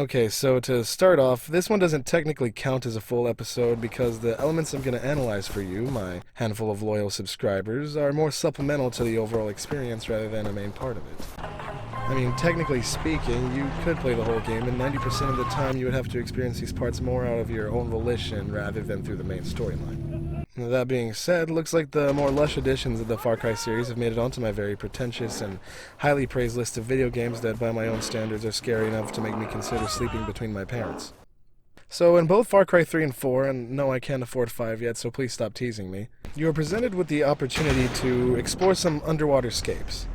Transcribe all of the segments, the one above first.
Okay, so to start off, this one doesn't technically count as a full episode because the elements I'm going to analyze for you, my handful of loyal subscribers, are more supplemental to the overall experience rather than a main part of it. I mean, technically speaking, you could play the whole game, and 90% of the time you would have to experience these parts more out of your own volition rather than through the main storyline. That being said, looks like the more lush editions of the Far Cry series have made it onto my very pretentious and highly praised list of video games that by my own standards are scary enough to make me consider sleeping between my parents. So in both Far Cry 3 and 4, and no, I can't afford 5 yet, so please stop teasing me, you are presented with the opportunity to explore some underwater scapes.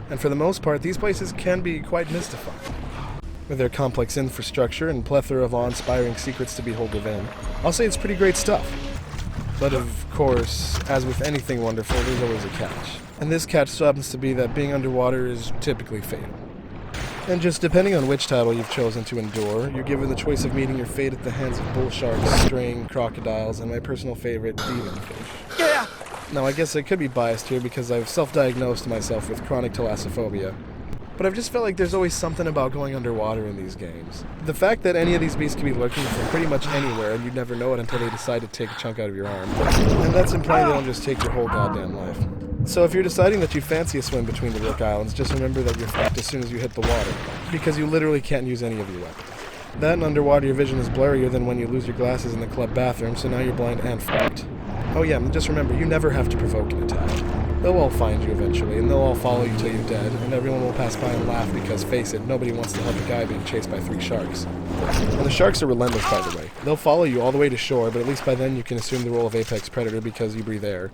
And for the most part, these places can be quite mystifying. With their complex infrastructure and plethora of awe-inspiring secrets to behold within, I'll say it's pretty great stuff. But of course, as with anything wonderful, there's always a catch. And this catch happens to be that being underwater is typically fatal. And just depending on which title you've chosen to endure, you're given the choice of meeting your fate at the hands of bull sharks, straying crocodiles, and my personal favorite, demon fish. Yeah! Now, I guess I could be biased here because I've self-diagnosed myself with chronic thalassophobia. But I've just felt like there's always something about going underwater in these games. The fact that any of these beasts can be lurking from pretty much anywhere and you'd never know it until they decide to take a chunk out of your arm. And that's implying they don't just take your whole goddamn life. So if you're deciding that you fancy a swim between the Rook Islands, just remember that you're fucked as soon as you hit the water, because you literally can't use any of your weapons. That and underwater your vision is blurrier than when you lose your glasses in the club bathroom, so now you're blind and fucked. Oh yeah, and just remember, you never have to provoke an attack. They'll all find you eventually, and they'll all follow you till you're dead, and everyone will pass by and laugh because, face it, nobody wants to help a guy being chased by 3 sharks. And the sharks are relentless, by the way. They'll follow you all the way to shore, but at least by then you can assume the role of apex predator because you breathe air.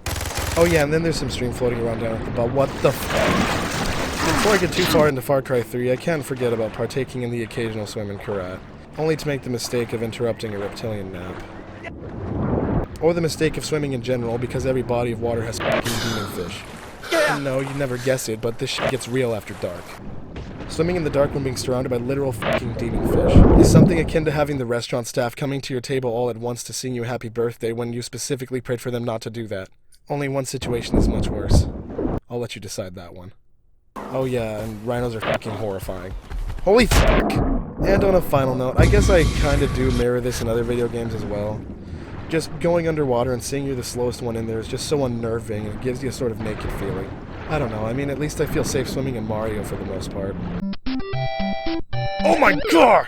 Oh yeah, and then there's some stream floating around down at the butt. What the fuck? Before I get too far into Far Cry 3, I can't forget about partaking in the occasional swim in Karat, only to make the mistake of interrupting a reptilian nap. Or the mistake of swimming in general, because every body of water has fucking demon fish. And no, you'd never guess it, but this shit gets real after dark. Swimming in the dark when being surrounded by literal fucking demon fish is something akin to having the restaurant staff coming to your table all at once to sing you happy birthday when you specifically prayed for them not to do that. Only one situation is much worse. I'll let you decide that one. Oh yeah, and rhinos are fucking horrifying. Holy fuck! And on a final note, I guess I kinda do mirror this in other video games as well. Just going underwater and seeing you're the slowest one in there is just so unnerving, and it gives you a sort of naked feeling. I don't know, I mean, at least I feel safe swimming in Mario for the most part. Oh my god!